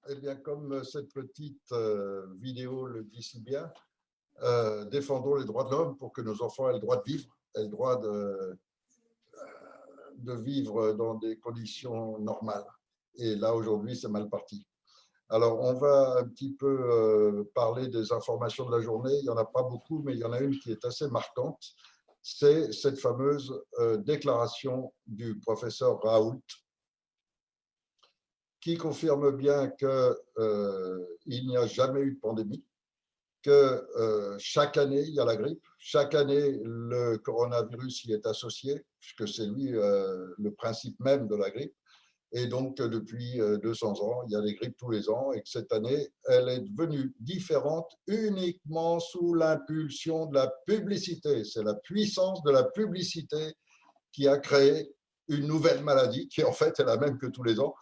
Eh bien, comme cette petite vidéo le dit si bien, défendons les droits de l'homme pour que nos enfants aient le droit de vivre, aient le droit de vivre dans des conditions normales. Et là, aujourd'hui, c'est mal parti. Alors, on va un petit peu parler des informations de la journée. Il n'y en a pas beaucoup, mais il y en a une qui est assez marquante. C'est cette fameuse déclaration du professeur Raoult, qui confirme bien qu'il n'y a jamais eu de pandémie, que chaque année, il y a la grippe, chaque année, le coronavirus y est associé, puisque c'est lui le principe même de la grippe. Et donc, depuis 200 ans, il y a des grippes tous les ans, et que cette année, elle est devenue différente uniquement sous l'impulsion de la publicité. C'est la puissance de la publicité qui a créé une nouvelle maladie, qui en fait est la même que tous les ans.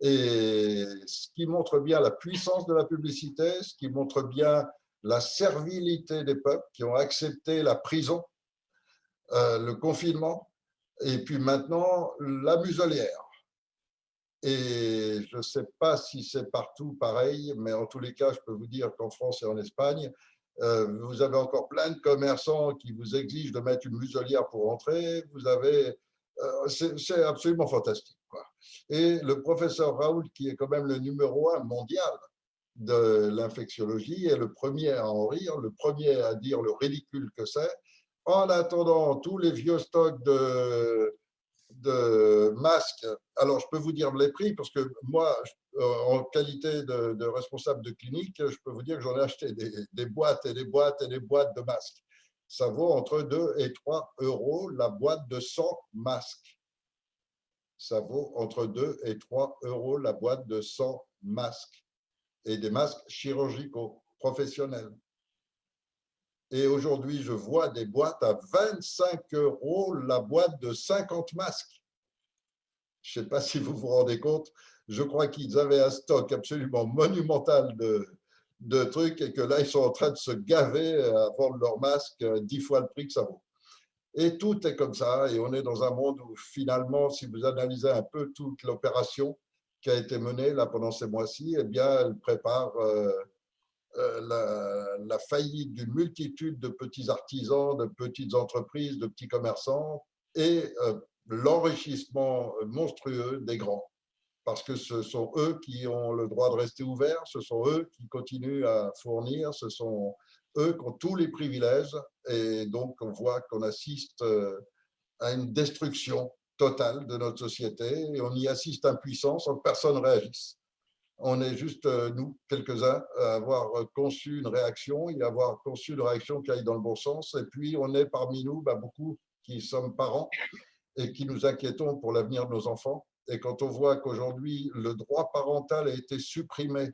Et ce qui montre bien la puissance de la publicité, ce qui montre bien la servilité des peuples qui ont accepté la prison, le confinement, et puis maintenant la muselière. Et je ne sais pas si c'est partout pareil, mais en tous les cas, je peux vous dire qu'en France et en Espagne, vous avez encore plein de commerçants qui vous exigent de mettre une muselière pour entrer. Vous avez, c'est absolument fantastique, quoi. Et le professeur Raoult, qui est quand même le numéro 1 mondial de l'infectiologie, est le premier à en rire, le premier à dire le ridicule que c'est. En attendant, tous les vieux stocks de masques. Alors, je peux vous dire les prix parce que moi, en qualité de responsable de clinique, je peux vous dire que j'en ai acheté des boîtes et des boîtes et des boîtes de masques. Ça vaut entre 2 et 3 euros la boîte de 100 masques. Ça vaut entre 2 et 3 euros la boîte de 100 masques et des masques chirurgicaux professionnels. Et aujourd'hui, je vois des boîtes à 25 euros la boîte de 50 masques. Je ne sais pas si vous vous rendez compte, je crois qu'ils avaient un stock absolument monumental de trucs et que là, ils sont en train de se gaver à vendre leurs masques 10 fois le prix que ça vaut. Et tout est comme ça, et on est dans un monde où finalement, si vous analysez un peu toute l'opération qui a été menée là pendant ces mois-ci, eh bien, elle prépare la faillite d'une multitude de petits artisans, de petites entreprises, de petits commerçants et l'enrichissement monstrueux des grands. Parce que ce sont eux qui ont le droit de rester ouverts, ce sont eux qui continuent à fournir, ce sont eux qui ont tous les privilèges. Et donc, on voit qu'on assiste à une destruction totale de notre société et on y assiste impuissant sans que personne réagisse. On est juste, nous, quelques-uns, à avoir conçu une réaction et avoir conçu une réaction qui aille dans le bon sens. Et puis, on est parmi nous, beaucoup qui sommes parents et qui nous inquiétons pour l'avenir de nos enfants. Et quand on voit qu'aujourd'hui, le droit parental a été supprimé,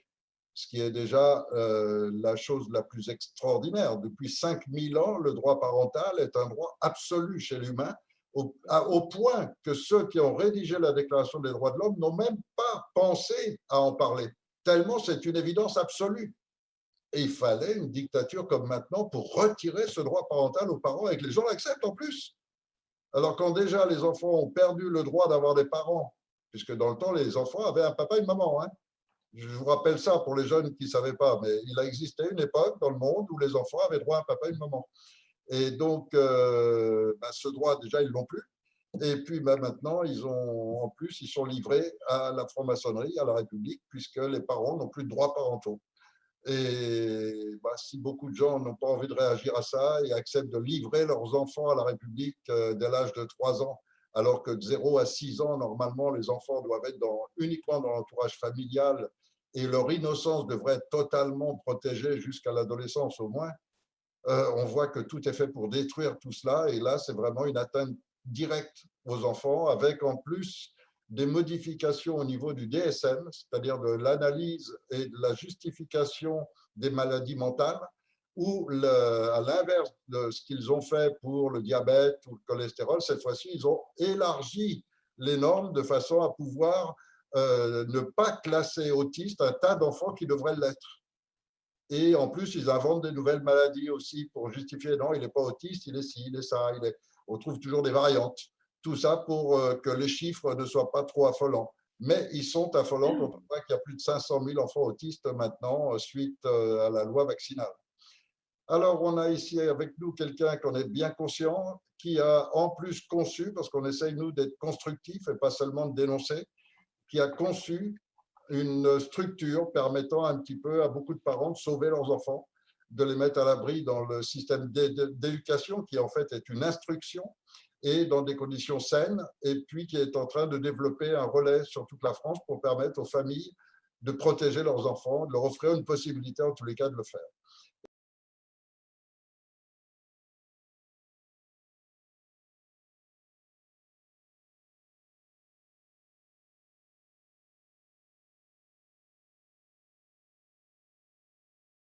ce qui est déjà la chose la plus extraordinaire. Depuis 5000 ans, le droit parental est un droit absolu chez l'humain, au point que ceux qui ont rédigé la Déclaration des droits de l'homme n'ont même pas pensé à en parler, tellement c'est une évidence absolue. Et il fallait une dictature comme maintenant pour retirer ce droit parental aux parents et que les gens l'acceptent en plus. Alors quand déjà les enfants ont perdu le droit d'avoir des parents, puisque dans le temps les enfants avaient un papa et une maman, hein. Je vous rappelle ça pour les jeunes qui ne savaient pas, mais il a existé une époque dans le monde où les enfants avaient droit à un papa et une maman. Et donc, ce droit, déjà, ils ne l'ont plus. Et puis maintenant, en plus, ils sont livrés à la franc-maçonnerie, à la République, puisque les parents n'ont plus de droits parentaux. Et si beaucoup de gens n'ont pas envie de réagir à ça et acceptent de livrer leurs enfants à la République dès l'âge de 3 ans, alors que de 0 à 6 ans, normalement, les enfants doivent être uniquement dans l'entourage familial et leur innocence devrait être totalement protégée jusqu'à l'adolescence au moins, on voit que tout est fait pour détruire tout cela. Et là, c'est vraiment une atteinte directe aux enfants, avec en plus des modifications au niveau du DSM, c'est-à-dire de l'analyse et de la justification des maladies mentales, où, à l'inverse de ce qu'ils ont fait pour le diabète ou le cholestérol, cette fois-ci, ils ont élargi les normes de façon à pouvoir ne pas classer autiste un tas d'enfants qui devraient l'être. Et en plus, ils inventent des nouvelles maladies aussi pour justifier, non, il n'est pas autiste, il est ci, il est ça, on trouve toujours des variantes. Tout ça pour que les chiffres ne soient pas trop affolants. Mais ils sont affolants quand on voit qu'il y a plus de 500 000 enfants autistes maintenant suite à la loi vaccinale. Alors, on a ici avec nous quelqu'un qu'on est bien conscient, qui a en plus conçu, parce qu'on essaye, nous, d'être constructifs et pas seulement de dénoncer, qui a conçu une structure permettant un petit peu à beaucoup de parents de sauver leurs enfants, de les mettre à l'abri dans le système d'éducation, qui en fait est une instruction, et dans des conditions saines, et puis qui est en train de développer un relais sur toute la France pour permettre aux familles de protéger leurs enfants, de leur offrir une possibilité en tous les cas de le faire.